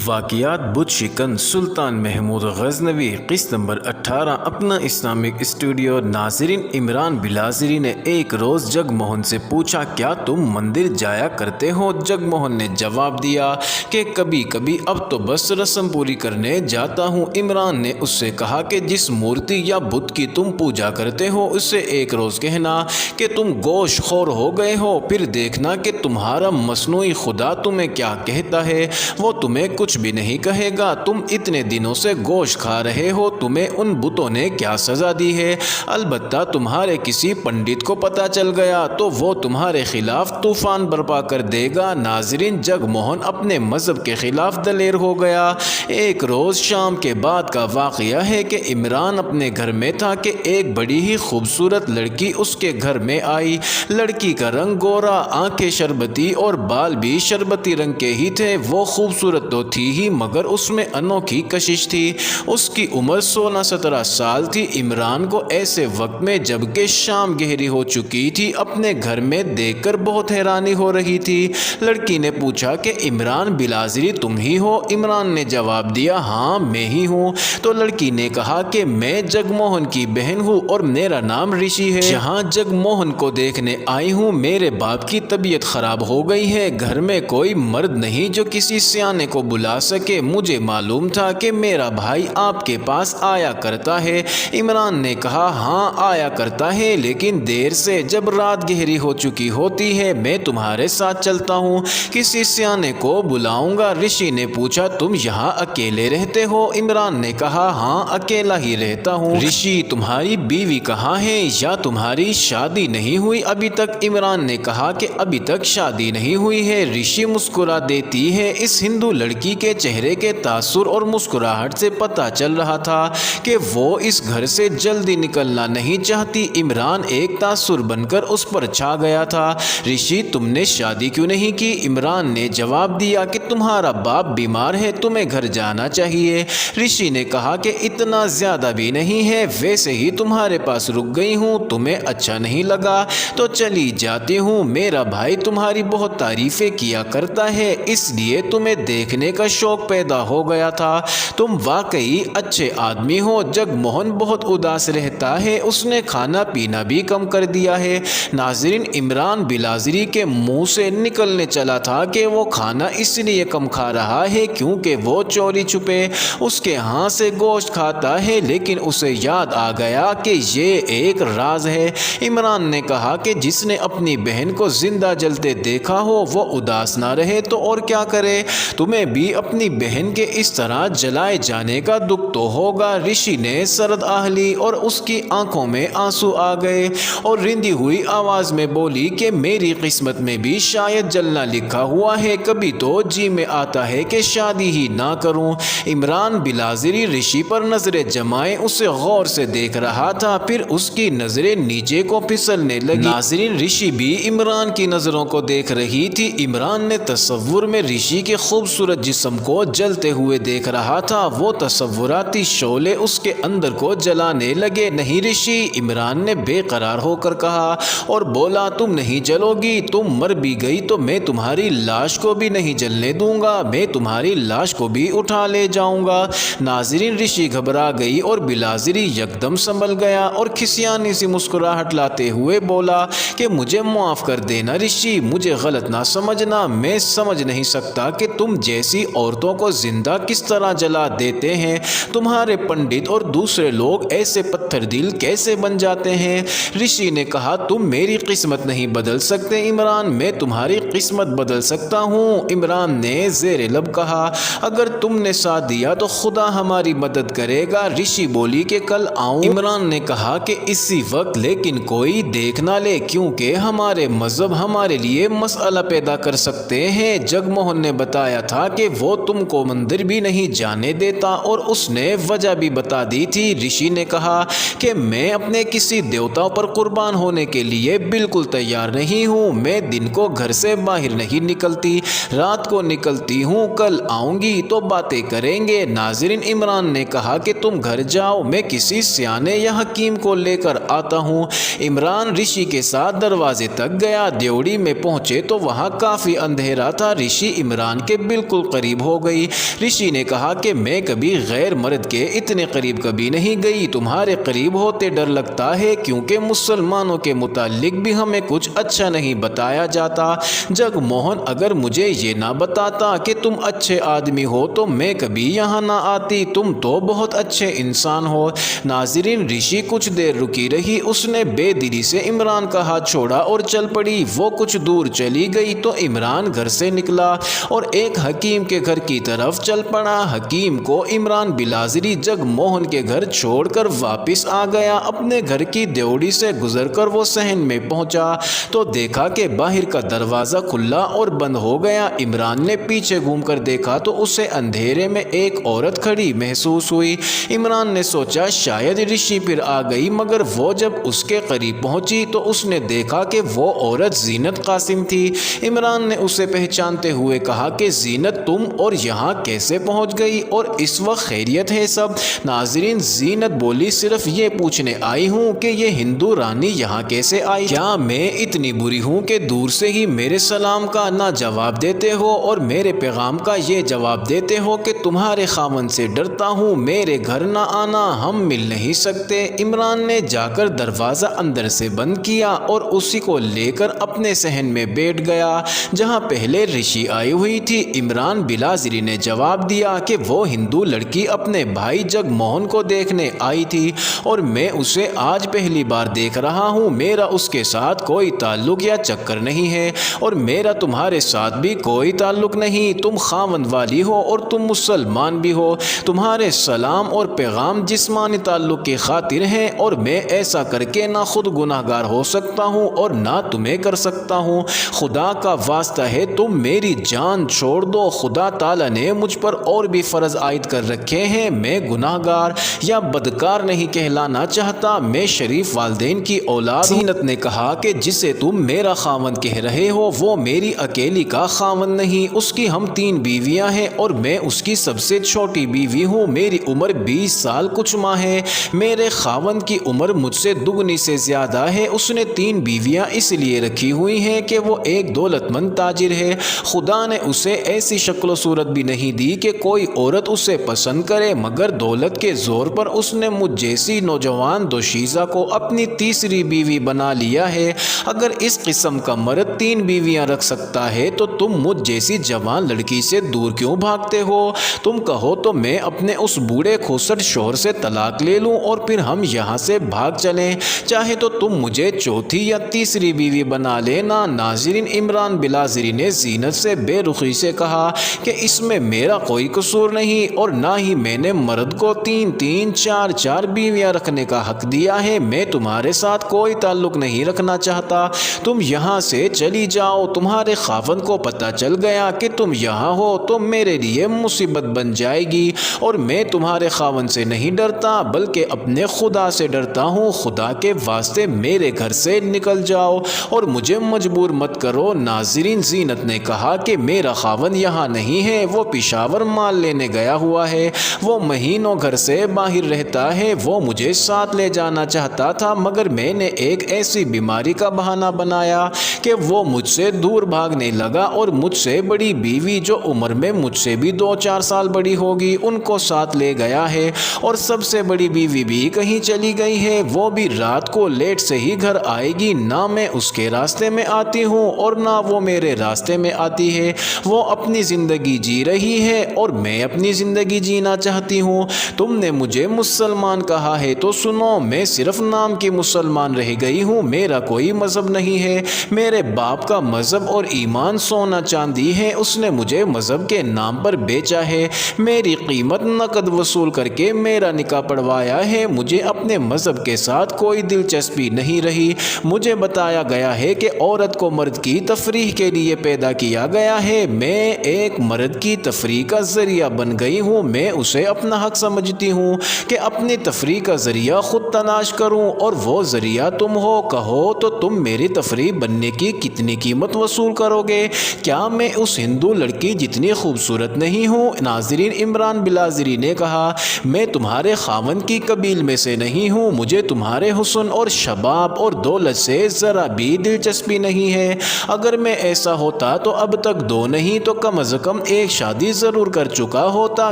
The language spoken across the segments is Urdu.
واقعات بت شکن سلطان محمود غزنوی قسط نمبر 18 اپنا اسلامک اسٹوڈیو۔ ناظرین، عمران بلازری نے ایک روز جگ موہن سے پوچھا، کیا تم مندر جایا کرتے ہو؟ جگ موہن نے جواب دیا کہ کبھی کبھی، اب تو بس رسم پوری کرنے جاتا ہوں۔ عمران نے اس سے کہا کہ جس مورتی یا بت کی تم پوجا کرتے ہو اس سے ایک روز کہنا کہ تم گوشت خور ہو گئے ہو، پھر دیکھنا کہ تمہارا مصنوعی خدا تمہیں کیا کہتا ہے۔ وہ تمہیں کچھ بھی نہیں کہے گا۔ تم اتنے دنوں سے گوشت کھا رہے ہو، تمہیں ان بتوں نے کیا سزا دی ہے؟ البتہ تمہارے کسی پنڈت کو پتہ چل گیا تو وہ تمہارے خلاف طوفان برپا کر دے گا۔ ناظرین، جگ موہن اپنے مذہب کے خلاف دلیر ہو گیا۔ ایک روز شام کے بعد کا واقعہ ہے کہ عمران اپنے گھر میں تھا کہ ایک بڑی ہی خوبصورت لڑکی اس کے گھر میں آئی۔ لڑکی کا رنگ گورا، آنکھیں شربتی اور بال بھی شربتی رنگ کے ہی تھے۔ وہ خوبصورت تو تھی ہی مگر اس میں انوکھی کشش تھی۔ اس کی عمر 16-17 سال تھی۔ عمران کو ایسے وقت میں جبکہ شام گہری ہو چکی تھی اپنے گھر میں دیکھ کر بہت حیرانی ہو رہی تھی۔ لڑکی نے پوچھا کہ عمران بلازری تم ہی ہو؟ عمران نے جواب دیا، ہاں میں ہی ہوں۔ تو لڑکی نے کہا کہ میں جگ موہن کی بہن ہوں اور میرا نام رشی ہے۔ جہاں جگ موہن کو دیکھنے آئی ہوں، میرے باپ کی طبیعت خراب ہو گئی ہے، گھر میں کوئی مرد نہیں جو کسی سیانے کو بلا سکے۔ مجھے معلوم تھا کہ میرا بھائی آپ کے پاس آیا کرتا ہے۔ عمران نے کہا، ہاں آیا کرتا ہے لیکن دیر سے، جب رات گہری ہو چکی ہوتی ہے میں تمہارے ساتھ چلتا ہوں، کسی سیانے کو بلاؤں گا۔ رشی نے پوچھا، تم یہاں اکیلے رہتے ہو؟ عمران نے کہا، ہاں اکیلا ہی رہتا ہوں۔ رشی، تمہاری بیوی کہاں ہے یا تمہاری شادی نہیں ہوئی ابھی تک؟ عمران نے کہا کہ ابھی تک شادی نہیں ہوئی ہے۔ رشی مسکرا دیتی ہے۔ اس ہندو لڑکی کے چہرے کے تاثر اور مسکراہٹ سے پتہ چل رہا تھا کہ وہ اس گھر سے جلدی نکلنا نہیں چاہتی۔ عمران ایک تاثر بن کر اس پر چھا گیا تھا۔ رشی، تم نے شادی کیوں نہیں کی؟ عمران نے جواب دیا کہ تمہارا باپ بیمار ہے، تمہیں گھر جانا چاہیے۔ رشی نے کہا کہ اتنا زیادہ بھی نہیں ہے، ویسے ہی تمہارے پاس رک گئی ہوں، تمہیں اچھا نہیں لگا تو چلی جاتی ہوں۔ میرا بھائی تمہاری بہت تعریفیں کیا کرتا ہے، اس لیے تمہیں دیکھنے کا شوق پیدا ہو گیا تھا۔ تم واقعی اچھے آدمی ہو۔ جگ موہن بہت اداس رہتا ہے، اس نے کھانا پینا بھی کم کر دیا ہے۔ ناظرین، عمران بلازری کے منہ سے نکلنے چلا تھا کہ وہ کھانا اس لیے کم کھا رہا ہے کیونکہ وہ چوری چھپے اس کے ہاتھ سے گوشت کھاتا ہے، لیکن اسے یاد آ گیا کہ یہ ایک راز ہے۔ عمران نے کہا کہ جس نے اپنی بہن کو زندہ جلتے دیکھا ہو وہ اداس نہ رہے تو اور کیا کرے؟ تمہیں بھی اپنی بہن کے اس طرح جلائے جانے کا دکھ تو ہوگا۔ رشی نے سرد آہ لی اور اس کی آنکھوں میں آنسو آ گئے اور رندی ہوئی آواز میں بولی کہ میری قسمت میں بھی شاید جلنا لکھا ہوا ہے، کبھی تو جی میں آتا ہے کہ شادی ہی نہ کروں۔ عمران بلازری رشی پر نظریں جمائے اسے غور سے دیکھ رہا تھا، پھر اس کی نظریں نیچے کو پھسلنے لگی۔ ناظرین، رشی بھی عمران کی نظروں کو دیکھ رہی تھی۔ عمران نے تصور میں رشی کے خوبصورت جسم کو جلتے ہوئے دیکھ رہا تھا، وہ تصوراتی شعلے اس کے اندر کو جلانے لگے۔ نہیں رشی، عمران نے بے قرار ہو کر کہا اور بولا، تم نہیں جلو گی، تم مر بھی گئی تو میں تمہاری لاش کو بھی نہیں جلنے دوں گا، میں تمہاری لاش کو بھی اٹھا لے جاؤں گا۔ ناظرین، رشی گھبرا گئی اور بلازری یکدم سنبھل گیا اور کھسیانی سی مسکراہٹ لاتے ہوئے بولا کہ مجھے معاف کر دینا رشی، مجھے غلط نہ سمجھنا، میں سمجھ نہیں سکتا کہ تم جیسی عورتوں کو زندہ کس طرح جلا دیتے ہیں، تمہارے پنڈت اور دوسرے لوگ ایسے پتھر دل کیسے بن جاتے ہیں؟ رشی نے کہا، تم میری قسمت نہیں بدل سکتے عمران، میں تمہاری قسمت بدل سکتا ہوں۔ عمران نے زیر لب کہا، اگر تم نے ساتھ دیا تو خدا ہماری مدد کرے گا۔ رشی بولی کہ کل آؤں؟ عمران نے کہا کہ اسی وقت، لیکن کوئی دیکھ نہ لے کیونکہ ہمارے مذہب ہمارے لیے مسئلہ پیدا کر سکتے ہیں۔ جگ موہن نے بتایا تھا کہ وہ تم کو مندر بھی نہیں جانے دیتا اور اس نے وجہ بھی بتا دی تھی۔ رشی نے کہا کہ میں اپنے کسی دیوتا پر قربان ہونے کے لیے بالکل تیار نہیں ہوں، میں دن کو گھر سے باہر نہیں نکلتی، رات کو نکلتی ہوں، کل آؤں گی تو باتیں کریں گے۔ ناظرین، عمران نے کہا کہ تم گھر جاؤ، میں کسی سیانے یا حکیم کو لے کر آتا ہوں۔ عمران رشی کے ساتھ دروازے تک گیا۔ دیوڑی میں پہنچے تو وہاں کافی اندھیرا تھا۔ رشی عمران کے بالکل قریب قریب ہو گئی۔ رشی نے کہا کہ میں کبھی غیر مرد کے اتنے قریب کبھی نہیں گئی، تمہارے قریب ہوتے ڈر لگتا ہے کیونکہ مسلمانوں کے متعلق بھی ہمیں کچھ اچھا نہیں بتایا جاتا۔ جگ موہن اگر مجھے یہ نہ بتاتا کہ تم اچھے آدمی ہو تو میں کبھی یہاں نہ آتی، تم تو بہت اچھے انسان ہو۔ ناظرین، رشی کچھ دیر رکی رہی، اس نے بے دلی سے عمران کا ہاتھ چھوڑا اور چل پڑی۔ وہ کچھ دور چلی گئی تو عمران گھر سے نکلا اور ایک حکیم کے گھر کی طرف چل پڑا۔ حکیم کو عمران بلازری جگ موہن کے گھر چھوڑ کر واپس آ گیا۔ اپنے گھر کی دیوڑی سے گزر کر وہ صحن میں پہنچا تو دیکھا کہ باہر کا دروازہ کھلا اور بند ہو گیا۔ عمران نے پیچھے گھوم کر دیکھا تو اسے اندھیرے میں ایک عورت کھڑی محسوس ہوئی۔ عمران نے سوچا شاید رشی پھر آ گئی، مگر وہ جب اس کے قریب پہنچی تو اس نے دیکھا کہ وہ عورت زینت قاسم تھی۔ عمران نے اسے پہچانتے ہوئے کہا کہ زینت، تم اور یہاں کیسے پہنچ گئی اور اس وقت خیریت ہے سب؟ ناظرین، زینت بولی صرف یہ پوچھنے آئی ہوں کہ یہ ہندو رانی یہاں کیسے آئی؟ کیا میں اتنی بری ہوں کہ دور سے ہی میرے سلام کا نہ جواب دیتے ہو اور میرے پیغام کا یہ جواب دیتے ہو کہ تمہارے خاوند سے ڈرتا ہوں، میرے گھر نہ آنا، ہم مل نہیں سکتے؟ عمران نے جا کر دروازہ اندر سے بند کیا اور اسی کو لے کر اپنے صحن میں بیٹھ گیا جہاں پہلے رشی آئی ہوئی تھی۔ عمران بلازری نے جواب دیا کہ وہ ہندو لڑکی اپنے بھائی جگ موہن کو دیکھنے آئی تھی اور میں اسے آج پہلی بار دیکھ رہا ہوں، میرا اس کے ساتھ کوئی تعلق یا چکر نہیں ہے اور میرا تمہارے ساتھ بھی کوئی تعلق نہیں، تم خاوند والی ہو اور تم مسلمان بھی ہو، تمہارے سلام اور پیغام جسمانی تعلق کی خاطر ہیں اور میں ایسا کر کے نہ خود گناہ گار ہو سکتا ہوں اور نہ تمہیں کر سکتا ہوں، خدا کا واسطہ ہے تم میری جان چھوڑ دو، خدا تعالیٰ نے مجھ پر اور بھی فرض عائد کر رکھے ہیں، میں گناہ گار یا بدکار نہیں کہلانا چاہتا، میں شریف والدین کی اولاد ہوں۔ زینت نے کہا کہ جسے تم میرا خاوند کہہ رہے ہو وہ میری اکیلی کا خاوند نہیں، اس کی ہم 3 بیویاں ہیں اور میں اس کی سب سے چھوٹی بیوی ہوں، میری عمر 20 سال کچھ ماہ ہے، میرے خاوند کی عمر مجھ سے دگنی سے زیادہ ہے، اس نے 3 بیویاں اس لیے رکھی ہوئی ہیں کہ وہ ایک دولت مند تاجر ہے، خدا نے اسے ایسی شکل و صورت بھی نہیں دی کہ کوئی عورت اسے پسند کرے، مگر دولت کے زور پر اس نے مجھ جیسی نوجوان دوشیزہ کو اپنی تیسری بیوی بنا لیا ہے۔ اگر اس قسم کا مرد 3 بیویاں رکھ سکتا ہے تو تم مجھ جیسی جوان لڑکی سے دور کیوں بھاگتے ہو؟ تم کہو تو میں اپنے اس بوڑھے کھوسٹ شوہر سے طلاق لے لوں اور پھر ہم یہاں سے بھاگ چلیں، چاہے تو تم مجھے چوتھی یا تیسری بیوی بنا لینا۔ ناظرین، عمران بلازری نے زینت سے بے رخی سے کہا کہ اس میں میرا کوئی قصور نہیں اور نہ ہی میں نے مرد کو 3 4 بیویاں رکھنے کا حق دیا ہے، میں تمہارے ساتھ کوئی تعلق نہیں رکھنا چاہتا، تم یہاں سے چلی جاؤ، تمہارے خاوند کو پتہ چل گیا کہ تم یہاں ہو تو میرے لیے مصیبت بن جائے گی اور میں تمہارے خاوند سے نہیں ڈرتا بلکہ اپنے خدا سے ڈرتا ہوں، خدا کے واسطے میرے گھر سے نکل جاؤ اور مجھے مجبور مت کرو۔ ناظرین، زینت نے کہا کہ میرا خاوند یہاں نہیں ہے، وہ پشاور مال لینے گیا ہوا ہے، وہ مہینوں گھر سے باہر رہتا ہے، وہ مجھے ساتھ لے جانا چاہتا تھا مگر میں نے ایک ایسی بیماری کا بہانہ بنایا کہ وہ مجھ سے دور بھاگنے لگا اور مجھ سے بڑی بیوی جو عمر میں مجھ سے بھی 2-4 سال بڑی ہوگی ان کو ساتھ لے گیا ہے اور سب سے بڑی بیوی بھی کہیں چلی گئی ہے، وہ بھی رات کو لیٹ سے ہی گھر آئے گی، نہ میں اس کے راستے میں آتی ہوں اور نہ وہ میرے راستے میں آتی ہے، وہ اپنی زندگی جی رہی ہے اور میں اپنی زندگی جینا چاہتی ہوں، تم نے مجھے مسلمان کہا ہے تو سنو، میں صرف نام کی مسلمان رہ گئی ہوں، میرا کوئی مذہب نہیں ہے، میرے باپ کا مذہب اور ایمان سونا چاندی ہے، اس نے مجھے مذہب کے نام پر بیچا ہے، میری قیمت نقد وصول کر کے میرا نکاح پڑھوایا ہے، مجھے اپنے مذہب کے ساتھ کوئی دلچسپی نہیں رہی، مجھے بتایا گیا ہے کہ عورت کو مرد کی تفریح کے لیے پیدا کیا گیا ہے، میں ایک مرد کی تفریح کا ذریعہ بن گئی ہوں، میں اسے اپنا حق سمجھتی ہوں کہ اپنی تفریح کا ذریعہ خود تلاش کروں اور وہ ذریعہ تم ہو، کہو تو تم میری تفریح بننے کی کتنی قیمت وصول کرو گے؟ کیا میں اس ہندو لڑکی جتنی خوبصورت نہیں ہوں؟ ناظرین، عمران بلازری نے کہا میں تمہارے خاوند کی قبیل میں سے نہیں ہوں، مجھے تمہارے حسن اور شباب اور دولت سے ذرا بھی دلچسپی نہیں ہے، اگر میں ایسا ہوتا تو اب تک 2 نہیں تو کم از کم کم ایک شادی ضرور کر چکا ہوتا۔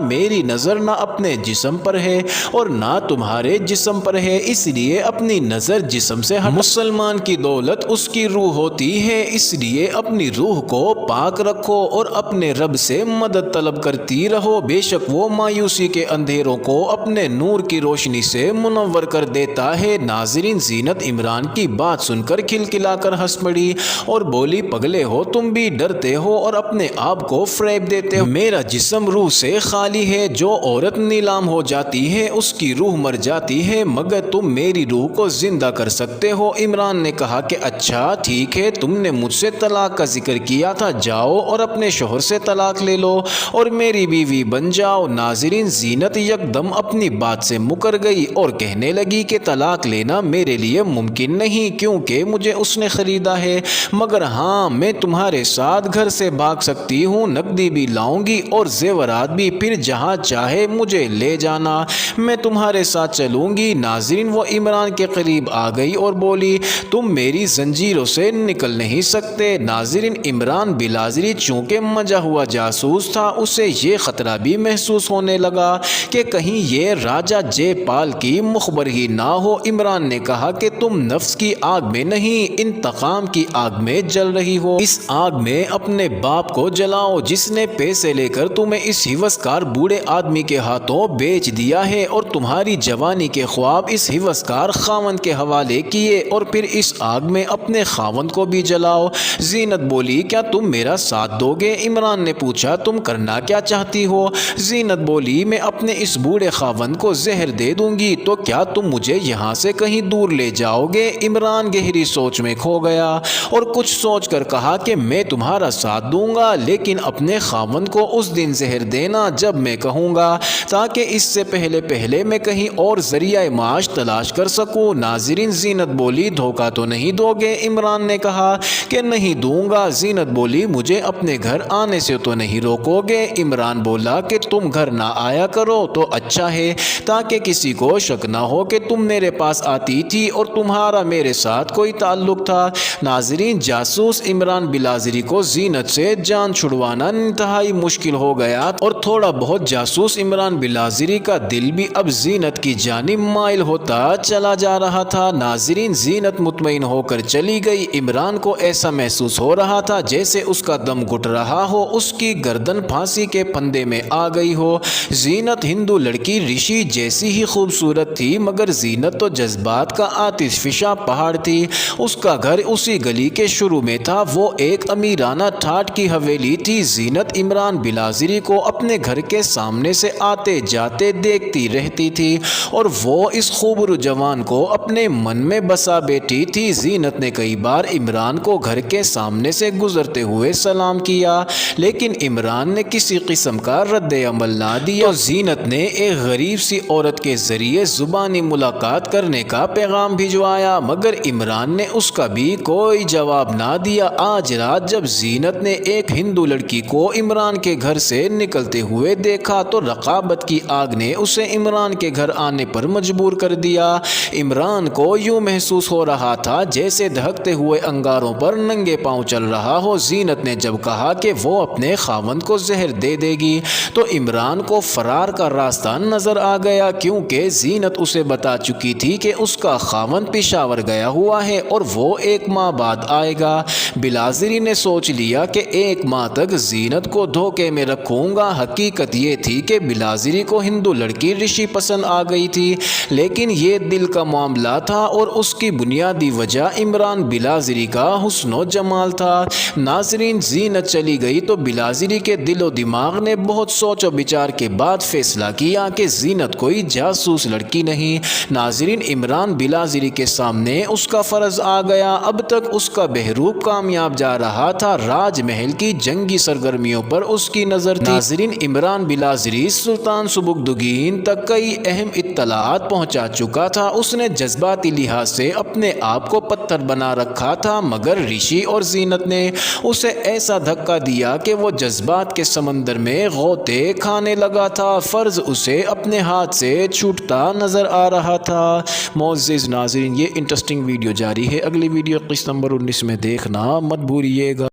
میری نظر نہ اپنے جسم پر ہے اور نہ تمہارے جسم پر ہے، اس لیے اپنی نظر جسم سے ہٹا۔ مسلمان کی دولت اس کی روح ہوتی ہے، اس لیے اپنی روح کو پاک رکھو اور اپنے رب سے مدد طلب کرتی رہو، بے شک وہ مایوسی کے اندھیروں کو اپنے نور کی روشنی سے منور کر دیتا ہے۔ ناظرین، زینت عمران کی بات سن کر کھلکھلا کر ہنس پڑی اور بولی، پگلے ہو تم بھی، ڈرتے ہو اور اپنے آپ کو فریب دیتے ہو۔ میرا جسم روح سے خالی ہے، جو عورت نیلام ہو جاتی ہے اس کی روح مر جاتی ہے، مگر تم میری روح کو زندہ کر سکتے ہو۔ عمران نے کہا کہ اچھا ٹھیک ہے، تم نے مجھ سے طلاق کا ذکر کیا تھا، جاؤ اور اپنے شوہر سے طلاق لے لو اور میری بیوی بن جاؤ۔ ناظرین، زینت یکدم اپنی بات سے مکر گئی اور کہنے لگی کہ طلاق لینا میرے لیے ممکن نہیں، کیونکہ مجھے اس نے خریدا ہے، مگر ہاں میں تمہارے ساتھ گھر سے بھاگ سکتی ہوں، نقدی بھی لاؤں گی اور زیورات بھی، پھر جہاں چاہے مجھے لے جانا، میں تمہارے ساتھ چلوں گی۔ ناظرین، وہ عمران کے قریب آ گئی اور بولی، تم میری زنجیروں سے نکل نہیں سکتے۔ ناظرین، عمران بلازری چونکہ مجا ہوا جاسوس تھا، اسے یہ خطرہ بھی محسوس ہونے لگا کہ کہیں یہ راجہ جے پال کی مخبر ہی نہ ہو۔ عمران نے کہا کہ تم نفس کی آگ میں نہیں، انتقام کی آگ میں جل رہی ہو، اس آگ میں اپنے باپ کو جلاؤ جس نے پیسے لے کر تمہیں اس ہوسکار بوڑھے آدمی کے ہاتھوں بیچ دیا ہے اور تمہاری جوانی کے خواب اس ہوسکار خاوند کے حوالے کیے، اور پھر اس آگ میں اپنے خاوند کو بھی جلاؤ۔ زینت بولی، کیا تم میرا ساتھ دو گے؟ عمران نے پوچھا، تم کرنا کیا چاہتی ہو؟ زینت بولی، میں اپنے اس بوڑھے خاوند کو زہر دے دوں گی، تو کیا تم مجھے یہاں سے کہیں دور لے جاؤ گے؟ عمران گہری سوچ میں کھو گیا اور کچھ سوچ کر کہا کہ میں تمہارا ساتھ دوں گا، لیکن اپنے خاوند کو اس دن زہر دینا جب میں کہوں گا، تاکہ اس سے پہلے میں کہیں اور ذریعہ معاش تلاش کر سکوں۔ ناظرین، زینت بولی، دھوکہ تو نہیں دو گے؟ عمران نے کہا کہ نہیں دوں گا۔ زینت بولی، مجھے اپنے گھر آنے سے تو نہیں روکو گے؟ عمران بولا کہ تم گھر نہ آیا کرو تو اچھا ہے، تاکہ کسی کو شک نہ ہو کہ تم میرے پاس آتی تھی اور تمہارا میرے ساتھ کوئی تعلق تھا۔ ناظرین، جاسوس عمران بلازری کو زینت سے جان چھڑوانا انتہائی مشکل ہو گیا اور تھوڑا بہت جاسوس عمران بلازری کا دل بھی اب زینت کی جانب مائل ہوتا چلا جا رہا تھا۔ ناظرین، زینت مطمئن ہو کر چلی گئی۔ عمران کو ایسا محسوس ہو رہا تھا جیسے اس کا دم گھٹ رہا ہو، اس کی گردن پھانسی کے پھندے میں آ گئی ہو۔ زینت ہندو لڑکی رشی جیسی ہی خوبصورت تھی، مگر زینت تو جذبات کا آتش فشاں پہاڑ تھی۔ اس کا گھر اسی گلی کے شروع میں تھا، وہ ایک امیرانہ ٹھاٹ کی حویلی تھی۔ زینت عمران بلازری کو اپنے گھر کے سامنے سے آتے جاتے دیکھتی رہتی تھی اور وہ اس خوبرو جوان کو اپنے من میں بسا بیٹھی تھی۔ زینت نے کئی بار عمران کو گھر کے سامنے سے گزرتے ہوئے سلام کیا، لیکن عمران نے کسی قسم کا رد عمل نہ دیا، تو زینت نے ایک غریب سی عورت کے ذریعے زبانی ملاقات کرنے کا پیغام بھجوایا، مگر عمران نے اس کا بھی کوئی جواب نہ دیا۔ آج رات جب زینت نے ایک ہندو لڑکی کو عمران کے گھر سے نکلتے ہوئے دیکھا تو رقابت کی آگ نے اسے عمران کے گھر آنے پر مجبور کر دیا۔ عمران کو یوں محسوس ہو رہا تھا جیسے دہکتے ہوئے انگاروں پر ننگے پاؤں چل رہا ہو۔ زینت نے جب کہا کہ وہ اپنے خاوند کو زہر دے دے گی تو عمران کو فرار کا راستہ نظر آ گیا، کیونکہ زینت اسے بتا چکی تھی کہ اس کا خاوند پشاور گیا ہوا ہے اور وہ 1 ماہ بعد آئے گا۔ بلازری نے سوچ لیا کہ 1 ماہ تک زینت کو دھوکے میں رکھوں گا۔ حقیقت یہ تھی کہ بلازری کو ہندو لڑکی رشی پسند آ گئی تھی، لیکن یہ دل کا معاملہ تھا اور اس کی بنیادی وجہ عمران بلازری کا حسن و جمال تھا۔ ناظرین، زینت چلی گئی تو بلازری کے دل و دماغ نے بہت سوچ و بچار کے بعد فیصلہ کیا کہ زینت کوئی جاسوس لڑکی نہیں۔ ناظرین، عمران بلازری کے سامنے اس کا فرض آ گیا۔ اب تک اس کا بہروپ کامیاب جا رہا تھا، راج محل کی جنگی سرگرمیوں پر اس کی نظر تھی۔ ناظرین، عمران بلازری سلطان سبکدگین تک کئی اہم اطلاعات پہنچا چکا تھا۔ اس نے جذباتی لحاظ سے اپنے آپ کو پتھر بنا رکھا تھا، مگر رشی اور زینت نے اسے ایسا دھکا دیا کہ وہ جذبات کے سمندر میں غوطے کھانے لگا تھا۔ فرض اسے اپنے ہاتھ سے چھوٹتا نظر آ رہا تھا۔ معزز ناظرین، یہ انٹرسٹنگ ویڈیو جاری ہے، اگلی ویڈیو قسط نمبر 19 میں دیکھنا مت بھولیے گا۔